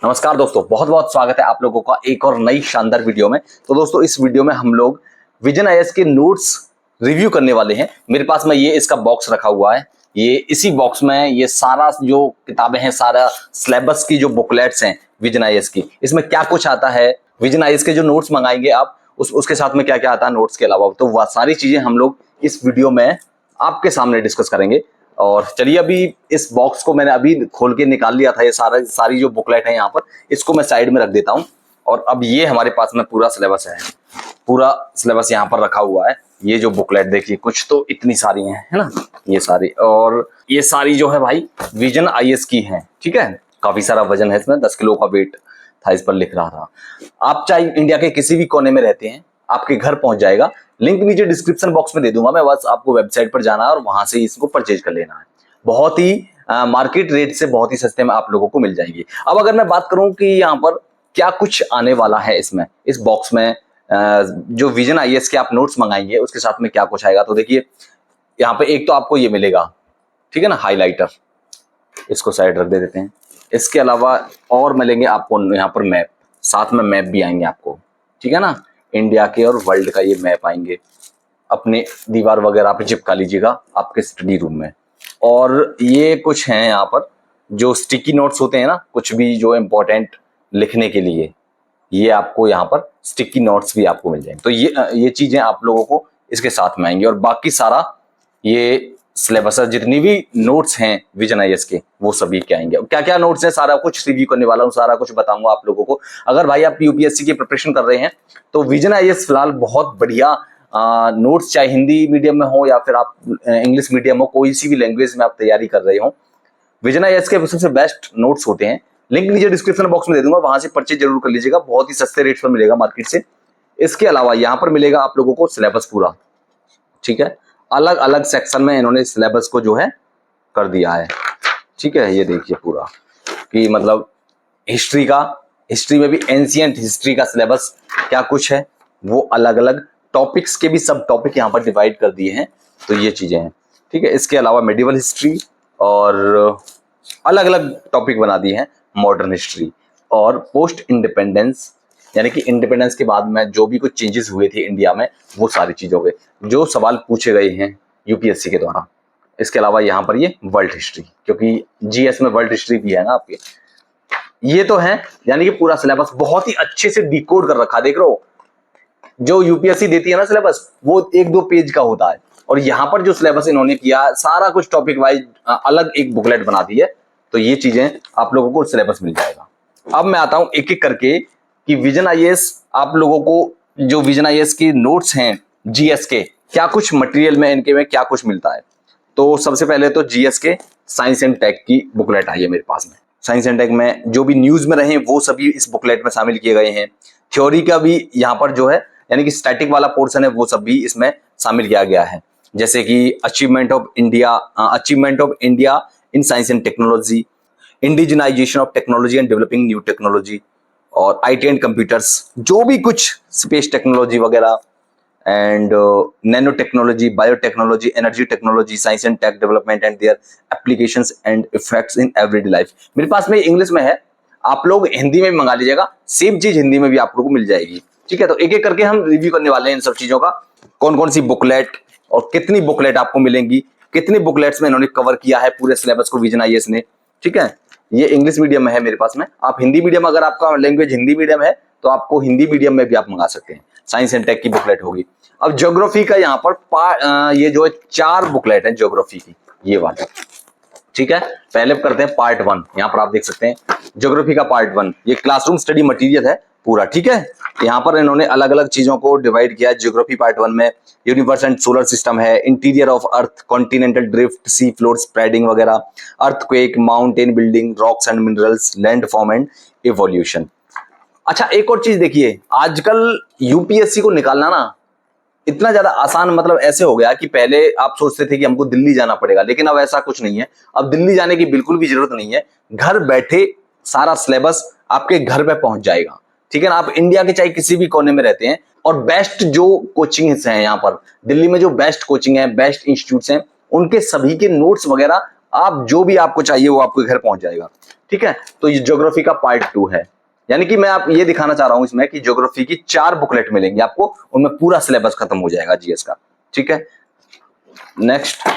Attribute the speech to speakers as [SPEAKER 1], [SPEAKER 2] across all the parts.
[SPEAKER 1] नमस्कार दोस्तों, बहुत बहुत स्वागत है आप लोगों का एक और नई शानदार वीडियो में। तो दोस्तों, इस वीडियो में हम लोग विजन आईएएस के नोट्स रिव्यू करने वाले हैं। मेरे पास में ये इसका बॉक्स रखा हुआ है। ये इसी बॉक्स में ये सारा जो किताबें हैं, सारा सिलेबस की जो बुकलेट्स हैं विजन आईएएस की, इसमें क्या कुछ आता है, विजन आईएएस के जो नोट्स मंगाएंगे आप उसके साथ में क्या क्या आता है नोट्स के अलावा, तो वह सारी चीजें हम लोग इस वीडियो में आपके सामने डिस्कस करेंगे। और चलिए, अभी इस बॉक्स को मैंने अभी खोल के निकाल लिया था। ये सारी जो बुकलेट है यहाँ पर, इसको मैं साइड में रख देता हूँ। और अब ये हमारे पास में पूरा सिलेबस है, पूरा सिलेबस यहाँ पर रखा हुआ है। ये जो बुकलेट देखिए, कुछ तो इतनी सारी हैं, है ना, ये सारी। और ये सारी जो है भाई विजन आईएएस की हैं, ठीक है। काफी सारा वजन है इसमें, 10 किलो का वेट था, इस पर लिख रहा था। आप चाहे इंडिया के किसी भी कोने में रहते हैं, आपके घर पहुंच जाएगा। लिंक नीचे डिस्क्रिप्शन बॉक्स में दे दूंगा मैं, बस आपको वेबसाइट पर जाना है और वहां से इसको परचेज कर लेना है। बहुत ही मार्केट रेट से बहुत ही सस्ते में आप लोगों को मिल जाएगी। अब अगर मैं बात करूं कि यहाँ पर क्या कुछ आने वाला है इसमें, इस बॉक्स में जो विजन आईएएस के आप नोट्स मंगाएंगे उसके साथ में क्या कुछ आएगा, तो देखिए यहाँ पे एक तो आपको ये मिलेगा, ठीक है ना, हाईलाइटर। इसको साइड रख देते हैं। इसके अलावा और मिलेंगे आपको यहाँ पर मैप, साथ में मैप भी आएंगे आपको, ठीक है ना। इंडिया के और वर्ल्ड का ये मैप आएंगे, अपने दीवार वगैरह पे चिपका लीजिएगा आपके स्टडी रूम में। और ये कुछ हैं यहाँ पर जो स्टिकी नोट्स होते हैं ना, कुछ भी जो इम्पोर्टेंट लिखने के लिए, ये आपको यहाँ पर स्टिकी नोट्स भी आपको मिल जाएंगे। तो ये चीजें आप लोगों को इसके साथ में आएंगी। और बाकी सारा ये सिलेबस, जितनी भी नोट्स हैं विजन आईएएस के, वो सभी के आएंगे। क्या क्या नोट्स हैं सारा कुछ रिव्यू करने वाला हूँ, सारा कुछ बताऊंगा आप लोगों को। अगर भाई आप यूपीएससी की प्रिपरेशन कर रहे हैं तो विजन आईएएस फिलहाल बहुत बढ़िया नोट्स, चाहे हिंदी मीडियम में हो या फिर आप इंग्लिश मीडियम हो, कोई सी भी लैंग्वेज में आप तैयारी कर रहे हो, विजन आईएएस के सबसे बेस्ट नोट्स होते हैं। लिंक नीचे डिस्क्रिप्शन बॉक्स में दे दूंगा, वहां से परचेज जरूर कर लीजिएगा, बहुत ही सस्ते रेट पर मिलेगा मार्केट से। इसके अलावा यहाँ पर मिलेगा आप लोगों को सिलेबस पूरा, ठीक है। अलग अलग सेक्शन में इन्होंने सिलेबस को जो है कर दिया है, ठीक है। ये देखिए पूरा कि मतलब हिस्ट्री में भी एंशिएंट हिस्ट्री का सिलेबस क्या कुछ है, वो अलग अलग टॉपिक्स के भी सब टॉपिक यहाँ पर डिवाइड कर दिए हैं। तो ये चीजें हैं, ठीक है। इसके अलावा मेडिवल हिस्ट्री और अलग अलग टॉपिक बना दिए हैं, मॉडर्न हिस्ट्री और पोस्ट इंडिपेंडेंस, यानी कि इंडिपेंडेंस के बाद में जो भी कुछ चेंजेस हुए थे इंडिया में, वो सारी चीजों के जो सवाल पूछे गए हैं यूपीएससी के द्वारा। इसके अलावा यहाँ पर ये वर्ल्ड हिस्ट्री, क्योंकि जीएस में वर्ल्ड हिस्ट्री भी है ना आपके। ये तो है, यानी कि पूरा सिलेबस बहुत ही अच्छे से डिकोड कर रखा। देख रहे हो, जो यूपीएससी देती है ना सिलेबस, वो 1-2 पेज का होता है, और यहाँ पर जो सिलेबस इन्होंने किया, सारा कुछ टॉपिक वाइज अलग एक बुकलेट बना दी है। तो ये चीजें आप लोगों को सिलेबस मिल जाएगा। अब मैं आता हूं एक एक करके कि विजन आईएएस आप लोगों को, जो विजन आईएएस की नोट्स हैं जीएस के, क्या कुछ मटेरियल में इनके में क्या कुछ मिलता है। तो सबसे पहले तो जीएस के साइंस एंड टेक की बुकलेट आई है मेरे पास में। साइंस एंड टेक में जो भी न्यूज में रहे वो सभी इस बुकलेट में शामिल किए गए हैं। थ्योरी का भी यहाँ पर जो है, यानी कि स्टैटिक वाला पोर्शन है, वो सब भी इसमें शामिल किया गया है। जैसे कि achievement of India in science and technology, indigenisation of technology and developing new technology, और आईटी एंड कंप्यूटर्स, जो भी कुछ स्पेस टेक्नोलॉजी वगैरह, and nano technology, biotechnology, energy technology, science and tech development and their applications and effects in everyday life. मेरे पास में English में है, आप लोग हिंदी में भी मंगा लीजिएगा, सेम चीज हिंदी में भी आप लोगों को मिल जाएगी, ठीक है। तो एक एक करके हम रिव्यू करने वाले हैं इन सब चीजों का, कौन कौन सी बुकलेट और कितनी बुकलेट आपको मिलेंगी, कितनी बुकलेट्स में इन्होंने कवर किया है पूरे सिलेबस को विजन आईएएस ने, ठीक है। ये इंग्लिश मीडियम में है मेरे पास में। आप हिंदी मीडियम, अगर आपका लैंग्वेज हिंदी मीडियम है तो आपको हिंदी मीडियम में भी आप मंगा सकते हैं। साइंस एंड टेक की बुकलेट होगी। अब ज्योग्राफी का यहाँ पर ये जो है 4 बुकलेट है ज्योग्राफी की, ये वाली, ठीक है। पहले करते हैं पार्ट 1। यहाँ पर आप देख सकते हैं ज्योग्राफी का पार्ट 1, ये क्लासरूम स्टडी मटेरियल है पूरा, ठीक है। यहाँ पर इन्होंने अलग अलग चीजों को डिवाइड किया। ज्योग्राफी पार्ट 1 में यूनिवर्स एंड सोलर सिस्टम है, interior of earth, continental drift, sea floor spreading वगैरह, earthquake, mountain building, rocks and minerals, land form and evolution. अच्छा, एक और चीज देखिए, आजकल यूपीएससी को निकालना ना इतना ज्यादा आसान, मतलब ऐसे हो गया कि पहले आप सोचते थे कि हमको दिल्ली जाना पड़ेगा, लेकिन अब ऐसा कुछ नहीं है। अब दिल्ली जाने की बिल्कुल भी जरूरत नहीं है, घर बैठे सारा सिलेबस आपके घर पे पहुंच जाएगा, ठीक है ना। आप इंडिया के चाहे किसी भी कोने में रहते हैं, और बेस्ट जो कोचिंग्स हैं यहाँ पर दिल्ली में, जो बेस्ट कोचिंग है, बेस्ट इंस्टीट्यूट्स हैं, उनके सभी के नोट्स वगैरह आप जो भी आपको चाहिए वो आपके घर पहुंच जाएगा। ठीक है, तो ये ज्योग्राफी का पार्ट 2 है। यानी कि मैं आप ये दिखाना चाह रहा हूं इसमें कि ज्योग्राफी की 4 बुकलेट मिलेंगी आपको, उनमें पूरा सिलेबस खत्म हो जाएगा जीएस का। ठीक है, नेक्स्ट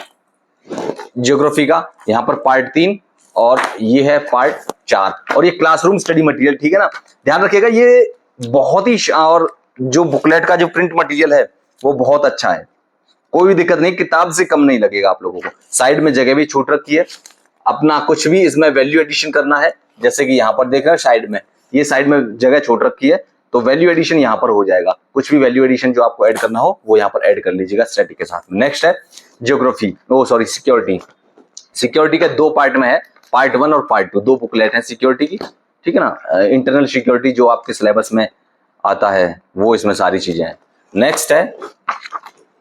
[SPEAKER 1] ज्योग्राफी का यहाँ पर पार्ट 3 और ये है पार्ट 4 और ये क्लासरूम स्टडी मटेरियल। ठीक है ना, ध्यान रखिएगा ये बहुत ही और जो बुकलेट का जो प्रिंट मटेरियल है वो बहुत अच्छा है, कोई भी दिक्कत नहीं, किताब से कम नहीं लगेगा आप लोगों को। साइड में जगह भी छूट रखी है, अपना कुछ भी इसमें वैल्यू एडिशन करना है, जैसे कि यहाँ पर देख रहे हैं साइड में, ये साइड में जगह छोड़ रखी है, तो वैल्यू एडिशन यहाँ पर हो जाएगा। कुछ भी वैल्यू एडिशन जो आपको ऐड करना हो वो यहाँ पर ऐड कर लीजिएगा स्टैटिक के साथ। नेक्स्ट है ज्योग्राफी, सिक्योरिटी। सिक्योरिटी के 2 पार्ट में है, पार्ट 1 और पार्ट 2, 2 बुकलेट है सिक्योरिटी की। ठीक है ना, इंटरनल सिक्योरिटी जो आपके सिलेबस में आता है वो इसमें सारी चीजें हैं। नेक्स्ट है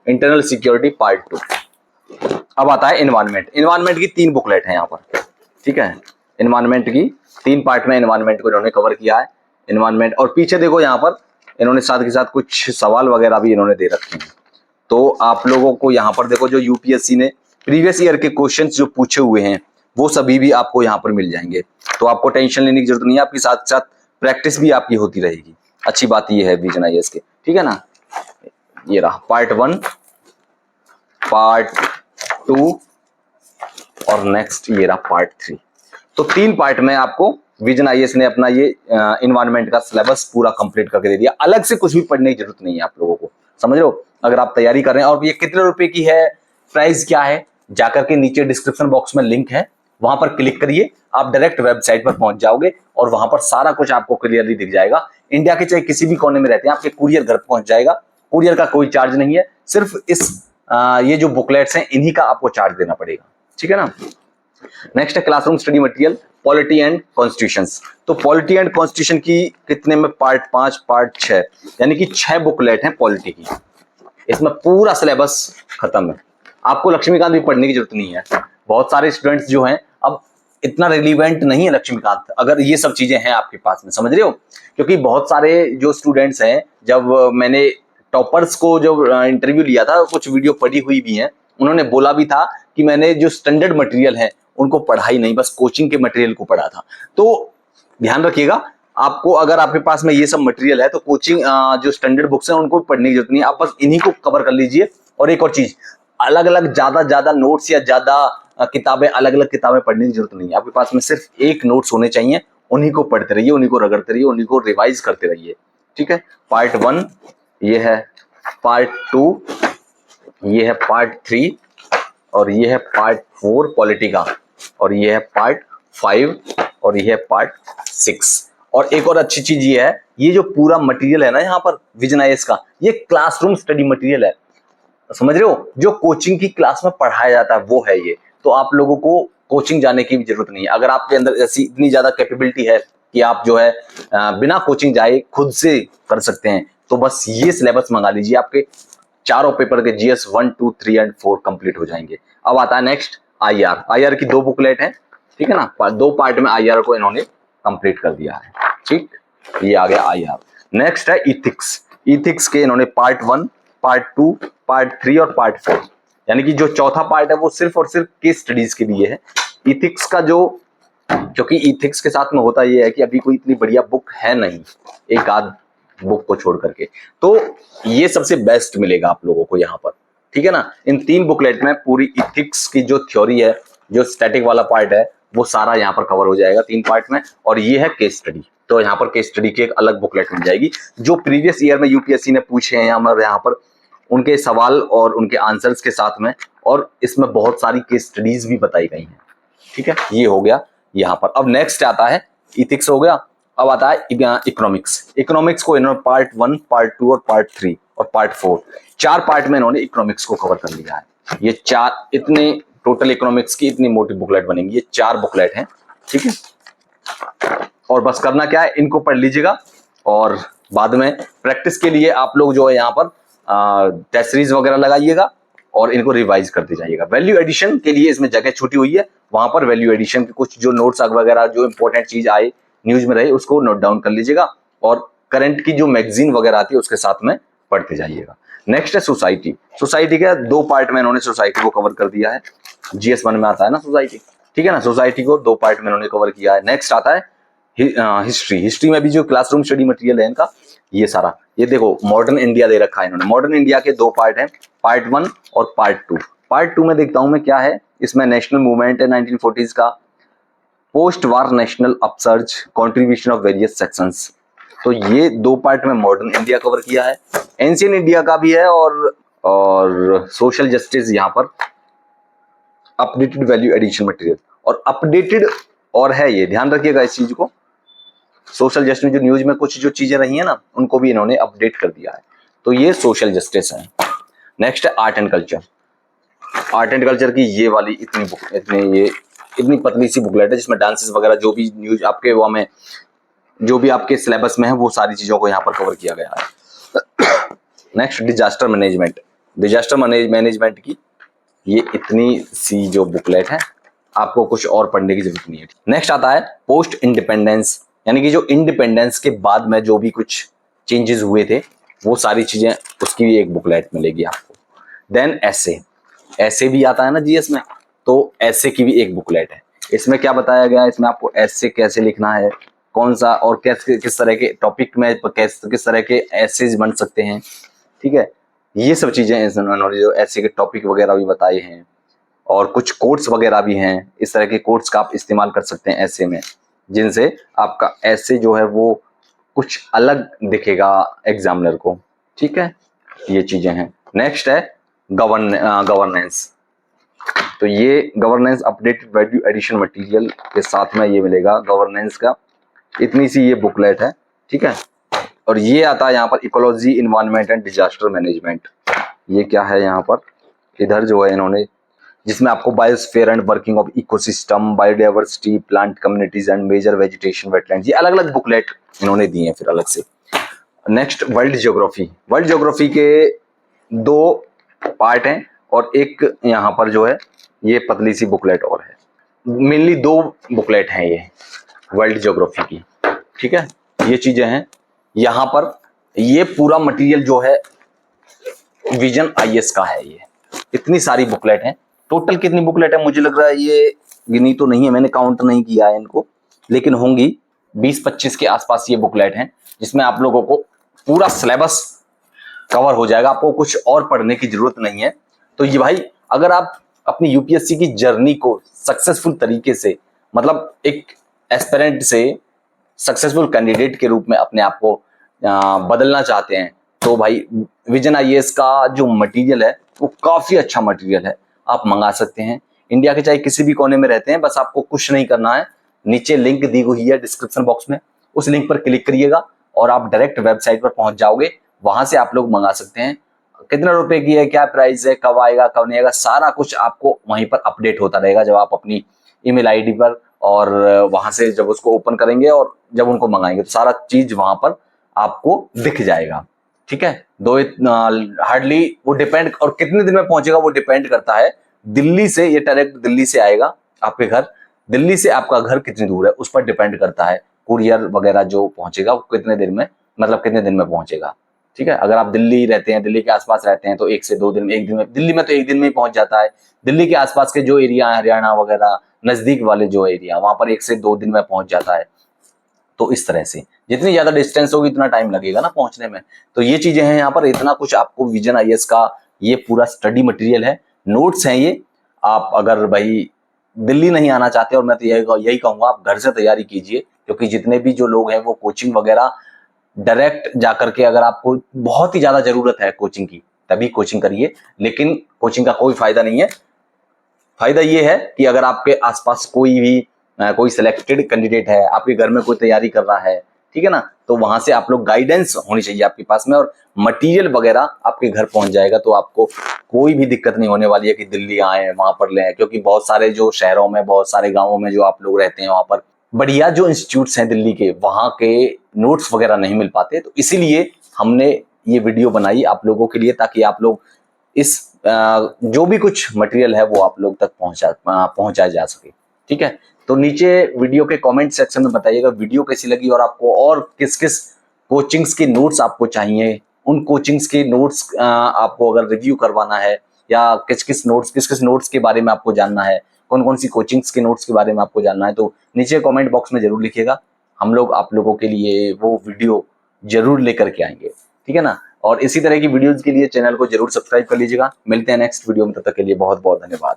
[SPEAKER 1] इंटरनल सिक्योरिटी पार्ट 2। अब आता है एनवायरनमेंट। एनवायरनमेंट की 3 बुकलेट है यहाँ पर। ठीक है, एनवायरनमेंट की 3 पार्ट में एनवायरनमेंट को इन्होंने कवर किया है। एनवायरनमेंट, और पीछे देखो यहाँ पर इन्होंने साथ के साथ कुछ सवाल वगैरह भी इन्होंने दे रखे हैं, तो आप लोगों को यहाँ पर देखो जो यूपीएससी ने प्रीवियस ईयर के क्वेश्चंस जो पूछे हुए हैं वो सभी भी आपको यहाँ पर मिल जाएंगे, तो आपको टेंशन लेने की जरूरत नहीं है, आपके साथ साथ प्रैक्टिस भी आपकी होती रहेगी। अच्छी बात ये है विजन आईएएस के। ठीक है ना, ये रहा पार्ट 1, पार्ट 2 और नेक्स्ट ये रहा पार्ट 3। तो 3 पार्ट में आपको विजन आईएएस ने अपना ये एनवायरनमेंट का सिलेबस पूरा कंप्लीट करके दे दिया। अलग से कुछ भी पढ़ने की जरूरत नहीं है आप लोगों को, समझ लो। अगर आप तैयारी कर रहे हैं, और ये कितने रुपए की है, प्राइस क्या है, जाकर के नीचे डिस्क्रिप्शन बॉक्स में लिंक है, वहां पर क्लिक करिए, आप डायरेक्ट वेबसाइट पर पहुंच जाओगे और वहां पर सारा कुछ आपको क्लियरली दिख जाएगा। इंडिया के चाहे किसी भी कोने में रहते हैं, आपके कुरियर घर पहुंच जाएगा। कुरियर का कोई चार्ज नहीं है, सिर्फ इस ये जो बुकलेट्स हैं इन्हीं का आपको चार्ज देना पड़ेगा। ठीक है ना। नेक्स्ट है classroom study material polity and constitutions. तो पॉलिटी एंड कॉन्स्टिट्यूशन की कितने में, पार्ट 5 पार्ट 6, यानी कि 6 बुकलेट हैं पॉलिटी की। इसमें पूरा सिलेबस खत्म है, आपको लक्ष्मीकांत भी पढ़ने की जरूरत नहीं है। बहुत सारे स्टूडेंट्स जो हैं अब इतना रिलीवेंट नहीं है लक्ष्मीकांत, अगर ये सब चीजें हैं आपके पास में, समझ रहे हो। क्योंकि बहुत सारे जो स्टूडेंट्स हैं, जब मैंने टॉपर्स को जब इंटरव्यू लिया था, कुछ वीडियो पढ़ी हुई भी हैं, उन्होंने बोला भी था कि मैंने जो स्टैंडर्ड मटेरियल है उनको पढ़ा ही नहीं, बस कोचिंग के मटेरियल को पढ़ा था। तो ध्यान रखिएगा, आपको अगर आपके पास में ये सब मटेरियल है तो कोचिंग जो स्टैंडर्ड बुक्स हैं उनको पढ़ने की जरूरत नहीं है, आप बस इन्हीं को कवर कर लीजिए। और एक और चीज, अलग अलग ज्यादा नोट्स या ज्यादा किताबें, अलग अलग किताबें पढ़ने की जरूरत नहीं है। आपके पास में सिर्फ एक नोट्स होने चाहिए, उन्हीं को पढ़ते रहिए, उन्हीं को रगड़ते रहिए, उन्हीं को रिवाइज करते रहिए। ठीक है, पार्ट 1 ये है, पार्ट 2 ये है, पार्ट 3 और ये है पार्ट 4 पॉलिटी का, और ये है पार्ट 5 और ये है पार्ट 6। और एक और अच्छी चीज ये है, ये जो पूरा मटेरियल है ना यहाँ पर विजन आईएएस का, ये क्लासरूम स्टडी मटेरियल है, समझ रहे हो। जो कोचिंग की क्लास में पढ़ाया जाता है वो है ये, तो आप लोगों को कोचिंग जाने की भी जरूरत नहीं है। अगर आपके अंदर ऐसी इतनी ज्यादा कैपेबिलिटी है कि आप जो है बिना कोचिंग जाए खुद से कर सकते हैं, तो बस ये सिलेबस मंगा लीजिए, आपके चारों पेपर के जीएस 1, 2, 3 एंड 4 कंप्लीट हो जाएंगे। अब आता है नेक्स्ट आईआर। आईआर की 2 बुकलेट है, ठीक है ना, 2 पार्ट में आईआर को इन्होंने कंप्लीट कर दिया है। ठीक, ये आ गया आईआर। नेक्स्ट है इथिक्स। इथिक्स के इन्होंने पार्ट 1, पार्ट 2, पार्ट 3 और पार्ट 4, यानी कि जो चौथा पार्ट है वो सिर्फ और सिर्फ केस स्टडीज के लिए है। इथिक्स का जो, क्योंकि इथिक्स के साथ में होता ये है कि अभी कोई इतनी बढ़िया बुक है नहीं, एक आध बुक को छोड़ करके, तो ये सबसे बेस्ट मिलेगा आप लोगों को यहाँ पर। ठीक है ना, इन 3 बुकलेट में पूरी इथिक्स की जो थ्योरी है, जो स्टैटिक वाला पार्ट है, वो सारा यहाँ पर कवर हो जाएगा 3 पार्ट में। और ये है केस स्टडी, तो यहाँ पर केस स्टडी की एक अलग बुकलेट मिल जाएगी, जो प्रीवियस ईयर में यूपीएससी ने पूछे हैं यहाँ पर उनके सवाल और उनके आंसर्स के साथ में, और इसमें बहुत सारी केस स्टडीज भी बताई गई हैं। ठीक है, ये हो गया यहाँ पर। अब नेक्स्ट आता है इथिक्स हो गया, अब आता है इकोनॉमिक्स। इकोनॉमिक्स को इन्होंने पार्ट 1, पार्ट 2 और पार्ट 3 और पार्ट 4, 4 पार्ट में इन्होंने इकोनॉमिक्स को कवर कर लिया है। ये 4 इतने टोटल इकोनॉमिक्स की इतनी मोटी बुकलेट बनेंगी, ये 4 बुकलेट हैं। ठीक है, और बस करना क्या है, इनको पढ़ लीजिएगा और बाद में प्रैक्टिस के लिए आप लोग जो है यहाँ पर टेस्ट सीरीज वगैरह लगाइएगा और इनको रिवाइज करते जाइएगा। वैल्यू एडिशन के लिए इसमें जगह छुटी हुई है, वहां पर वैल्यू एडिशन के कुछ जो नोट्स वगैरह, जो इंपॉर्टेंट चीज आए न्यूज में रहे, उसको नोट डाउन कर लीजिएगा और करंट की जो मैगजीन वगैरह आती है उसके साथ में पढ़ते जाइएगा। नेक्स्ट है सोसाइटी। सोसाइटी के 2 पार्ट में इन्होंने सोसाइटी को कवर कर दिया है। GS 1 में आता है ना सोसाइटी, ठीक है ना। सोसाइटी को 2 पार्ट में इन्होंने कवर किया है। नेक्स्ट आता है हिस्ट्री। हिस्ट्री में भी जो क्लासरूम स्टडी मटेरियल है इनका, ये सारा, ये देखो मॉडर्न इंडिया दे रखा है इन्होंने। मॉडर्न इंडिया के 2 पार्ट हैं, पार्ट 1 और पार्ट 2। पार्ट 2 में देखता हूं मैं क्या है, इसमें नेशनल मूवमेंट है 1940s का, post war national upsurge, contribution of various sections. तो ये 2 पार्ट में मॉडर्न इंडिया कवर किया है। एंशियंट इंडिया का भी है और सोशल जस्टिस यहाँ पर अपडेटेड वैल्यू एडिशन मटेरियल और अपडेटेड और है, ये ध्यान रखिएगा इस चीज को। सोशल जस्टिस में जो न्यूज में कुछ जो चीजें रही है ना, उनको भी इन्होंने अपडेट कर दिया है। तो ये सोशल जस्टिस है। नेक्स्ट है art and culture. Art and culture की ये वाली इतनी पतली सी बुकलेट है जिसमें डांसेस वगैरह जो भी न्यूज आपके वो में जो भी आपके सिलेबस में है वो सारी चीजों को यहाँ पर कवर किया गया है। Next disaster management. Disaster management की ये इतनी सी जो बुकलेट है, आपको कुछ और पढ़ने की जरूरत नहीं है। नेक्स्ट आता है पोस्ट इंडिपेंडेंस, यानी कि जो इंडिपेंडेंस के बाद में जो भी कुछ चेंजेस हुए थे वो सारी चीजें, उसकी भी एक बुकलेट मिलेगी आपको। देन ऐसे भी आता है ना जीएस में, तो ऐसे की भी एक बुकलेट है। इसमें क्या बताया गया है, इसमें आपको ऐसे कैसे लिखना है, कौन सा और किस तरह के टॉपिक में किस तरह के ऐसेज बन सकते हैं, ठीक है। ये सब चीजें इन्होंने जो ऐसे के टॉपिक वगैरह भी बताए हैं, और कुछ कोट्स वगैरह भी हैं। इस तरह के कोट्स का आप इस्तेमाल कर सकते हैं ऐसे में, जिनसे आपका ऐसे जो है वो कुछ अलग दिखेगा एग्जामिनर को, ठीक है। ये चीजें हैं। नेक्स्ट है गवर्नेंस। तो ये governance updated value addition material के साथ में ये मिलेगा गवर्नेंस का, इतनी सी ये बुकलेट है, ठीक है। और ये आता है यहाँ पर ecology, environment and disaster management. ये क्या है यहाँ पर, इधर जो है इन्होंने, जिसमें आपको biosphere and working of ecosystem, biodiversity, plant communities and major vegetation, wetlands, ये अलग अलग बुकलेट इन्होंने दी है फिर अलग से। Next world geography. World geography के 2 पार्ट हैं और एक यहाँ पर जो है ये पतली सी बुकलेट और है। मेनली 2 बुकलेट हैं ये वर्ल्ड ज्योग्राफी की, ठीक है। ये चीजें हैं यहाँ पर। ये पूरा मटेरियल जो है विजन आईएएस का है। ये इतनी सारी बुकलेट हैं। टोटल कितनी बुकलेट है मुझे लग रहा है, ये गिनी तो नहीं है, मैंने काउंट नहीं किया है इनको, लेकिन होंगी 20-25 के आसपास ये बुकलेट हैं, जिसमें आप लोगों को पूरा सिलेबस कवर हो जाएगा। आपको कुछ और पढ़ने की जरूरत नहीं है। तो ये भाई, अगर आप अपनी यूपीएससी की जर्नी को सक्सेसफुल तरीके से, मतलब एक एस्पिरेंट से सक्सेसफुल कैंडिडेट के रूप में अपने आप को बदलना चाहते हैं, तो भाई विजन आईएएस का जो मटेरियल है वो काफी अच्छा मटेरियल है। आप मंगा सकते हैं, इंडिया के चाहे किसी भी कोने में रहते हैं, बस आपको कुछ नहीं करना है। नीचे लिंक दी हुई है डिस्क्रिप्शन बॉक्स में, उस लिंक पर क्लिक करिएगा और आप डायरेक्ट वेबसाइट पर पहुंच जाओगे। वहां से आप लोग मंगा सकते हैं। कितने रुपए की है, क्या प्राइस है, कब आएगा कब नहीं आएगा, सारा कुछ आपको वहीं पर अपडेट होता रहेगा जब आप अपनी ईमेल आईडी पर, और वहां से जब उसको ओपन करेंगे और जब उनको मंगाएंगे तो सारा चीज वहां पर आपको दिख जाएगा, ठीक है। हार्डली वो डिपेंड, और कितने दिन में पहुंचेगा वो डिपेंड करता है दिल्ली से। ये डायरेक्ट दिल्ली से आएगा आपके घर, दिल्ली से आपका घर कितनी दूर है उस पर डिपेंड करता है कुरियर वगैरह जो पहुंचेगा वो कितने दिन में, मतलब कितने दिन में पहुंचेगा, ठीक है। अगर आप दिल्ली रहते हैं, दिल्ली के आसपास रहते हैं, तो 1 से 2 दिन, 1 दिन में, दिल्ली में तो 1 दिन में ही पहुंच जाता है। दिल्ली के आसपास के जो एरिया है, हरियाणा वगैरह नजदीक वाले जो एरिया, वहां पर 1 से 2 दिन में पहुंच जाता है। तो इस तरह से जितनी ज्यादा डिस्टेंस होगी उतना टाइम लगेगा ना पहुंचने में। तो ये चीजें हैं यहाँ पर। इतना कुछ आपको विजन आईएएस का ये पूरा स्टडी मटेरियल है, नोट्स हैं ये। आप अगर भाई दिल्ली नहीं आना चाहते, और मैं तो यही कहूंगा आप घर से तैयारी कीजिए, क्योंकि जितने भी जो लोग हैं वो कोचिंग वगैरह डायरेक्ट जाकर के, अगर आपको बहुत ही ज्यादा जरूरत है कोचिंग की तभी कोचिंग करिए, लेकिन कोचिंग का कोई फायदा नहीं है। फायदा ये है कि अगर आपके आसपास कोई सिलेक्टेड कैंडिडेट है, आपके घर में कोई तैयारी कर रहा है, ठीक है ना, तो वहां से आप लोग गाइडेंस होनी चाहिए आपके पास में, और मटेरियल वगैरह आपके घर पहुंच जाएगा। तो आपको कोई भी दिक्कत नहीं होने वाली है कि दिल्ली आए वहां पर लें, क्योंकि बहुत सारे जो शहरों में, बहुत सारे गाँवों में जो आप लोग रहते हैं, वहां पर बढ़िया जो इंस्टीट्यूट्स हैं दिल्ली के, वहां के नोट्स वगैरह नहीं मिल पाते। तो इसीलिए हमने ये वीडियो बनाई आप लोगों के लिए, ताकि आप लोग इस जो भी कुछ मटेरियल है वो आप लोग तक पहुंचाया जा सके, ठीक है। तो नीचे वीडियो के कमेंट सेक्शन में बताइएगा वीडियो कैसी लगी, और आपको और किस किस कोचिंग्स के नोट्स आपको चाहिए, उन कोचिंग्स के नोट्स आपको अगर रिव्यू करवाना है, या किस किस नोट्स के बारे में आपको जानना है, कौन कौन सी कोचिंग्स के नोट्स के बारे में आपको जानना है, तो नीचे कमेंट बॉक्स में जरूर लिखिएगा। हम लोग आप लोगों के लिए वो वीडियो जरूर लेकर के आएंगे, ठीक है ना। और इसी तरह की वीडियोज के लिए चैनल को जरूर सब्सक्राइब कर लीजिएगा। मिलते हैं नेक्स्ट वीडियो में, तब तक के लिए बहुत बहुत धन्यवाद।